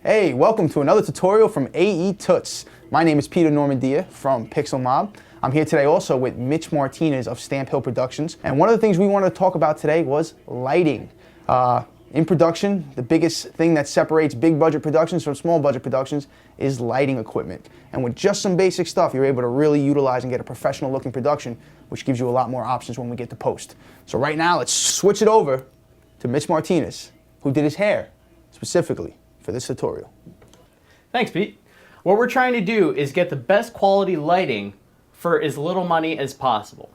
Hey, welcome to another tutorial from AE Toots. My name is Peter Normandia from Pixel Mob. I'm here today also with Mitch Martinez of Stamp Hill Productions. And one of the things we wanted to talk about today was lighting. In production, the biggest thing that separates big budget productions from small budget productions is lighting equipment. And with just some basic stuff, you're able to really utilize and get a professional looking production, which gives you a lot more options when we get to post. So right now, let's switch it over to Mitch Martinez, who did his hair specifically for this tutorial. Thanks, Pete. What we're trying to do is get the best quality lighting for as little money as possible.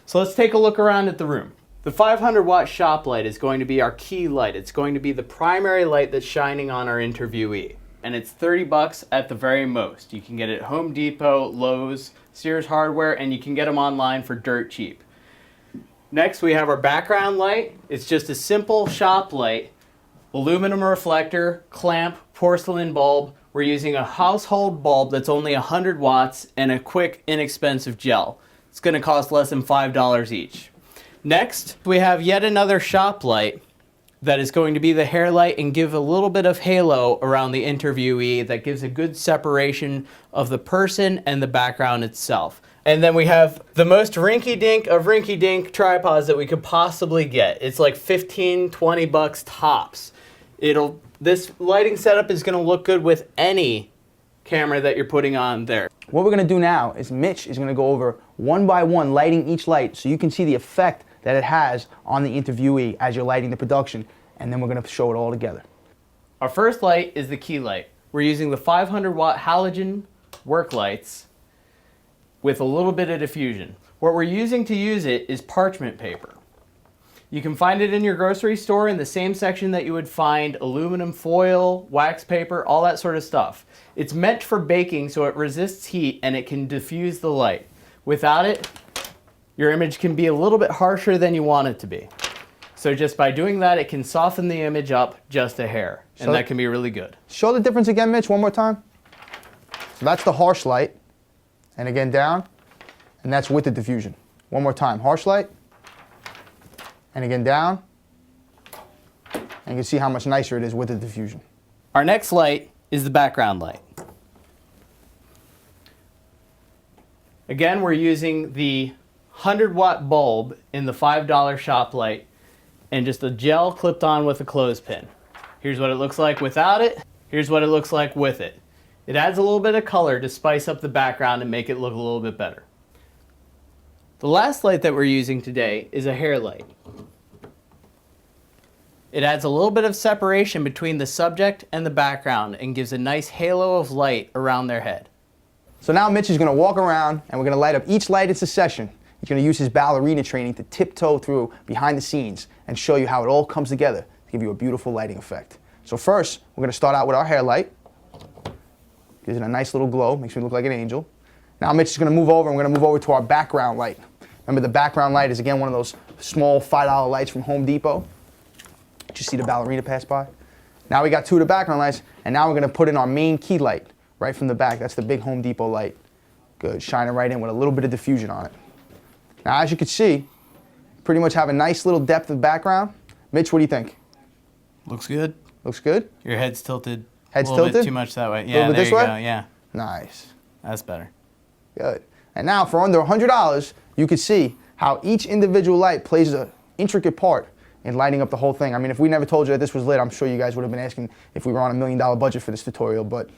So let's take a look around at the room. The 500 watt shop light is going to be our key light. It's going to be the primary light that's shining on our interviewee. And it's 30 bucks at the very most. You can get it at Home Depot, Lowe's, Sears Hardware, and you can get them online for dirt cheap. Next, we have our background light. It's just a simple shop light, aluminum reflector, clamp, porcelain bulb. We're using a household bulb that's only 100 watts and a quick, inexpensive gel. It's going to cost less than $5 each. Next, we have yet another shop light that is going to be the hair light and give a little bit of halo around the interviewee that gives a good separation of the person and the background itself. And then we have the most rinky-dink of rinky-dink tripods that we could possibly get. It's like 15, 20 bucks tops. This lighting setup is going to look good with any camera that you're putting on there. What we're going to do now is Mitch is going to go over one by one lighting each light so you can see the effect that it has on the interviewee as you're lighting the production, and then we're going to show it all together. Our first light is the key light. We're using the 500 watt halogen work lights with a little bit of diffusion. What we're using to use it is parchment paper. You can find it in your grocery store in the same section that you would find aluminum foil, wax paper, all that sort of stuff. It's meant for baking so it resists heat and it can diffuse the light. Without it, your image can be a little bit harsher than you want it to be. So just by doing that, it can soften the image up just a hair, and that can be really good. Show the difference again, Mitch, one more time. So that's the harsh light, and again down, and that's with the diffusion. One more time, harsh light, and again down, and you can see how much nicer it is with the diffusion. Our next light is the background light. Again, we're using the 100 watt bulb in the $5 shop light and just a gel clipped on with a clothespin. Here's what it looks like without it. Here's what it looks like with it. It adds a little bit of color to spice up the background and make it look a little bit better. The last light that we're using today is a hair light. It adds a little bit of separation between the subject and the background and gives a nice halo of light around their head. So now Mitch is going to walk around and we're going to light up each light in succession. He's going to use his ballerina training to tiptoe through behind the scenes and show you how it all comes together to give you a beautiful lighting effect. So first, we're going to start out with our hair light. Gives it a nice little glow, makes me look like an angel. Now Mitch is going to move over, and we're going to move over to our background light. Remember, the background light is again one of those small $5 lights from Home Depot. Just see the ballerina pass by. Now we got two of the background lights, and now we're going to put in our main key light right from the back. That's the big Home Depot light. Good, shining right in with a little bit of diffusion on it. Now, as you can see, pretty much have a nice little depth of background. Mitch, what do you think? Looks good. Looks good? Your head's tilted. Head's a little tilted? bit too much that way. A Yeah, little bit there this you way? go. Yeah, Nice. that's better. Good. And now, for under $100, you can see how each individual light plays an intricate part in lighting up the whole thing. I mean, if we never told you that this was lit, I'm sure you guys would have been asking if we were on $1 million budget for this tutorial, but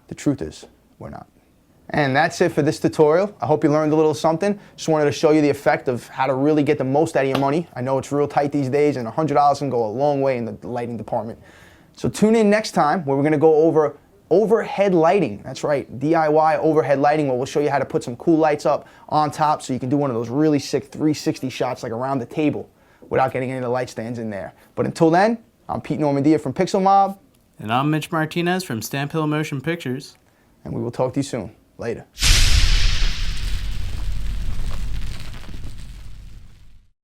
the truth is, we're not. And that's it for this tutorial. I hope you learned a little something. Just wanted to show you the effect of how to really get the most out of your money. I know it's real tight these days, and $100 can go a long way in the lighting department. So tune in next time where we're going to go over overhead lighting. That's right, DIY overhead lighting, where we'll show you how to put some cool lights up on top so you can do one of those really sick 360 shots like around the table without getting any of the light stands in there. But until then, I'm Pete Normandia from Pixel Mob. And I'm Mitch Martinez from Stamp Hill Motion Pictures. And we will talk to you soon. Later.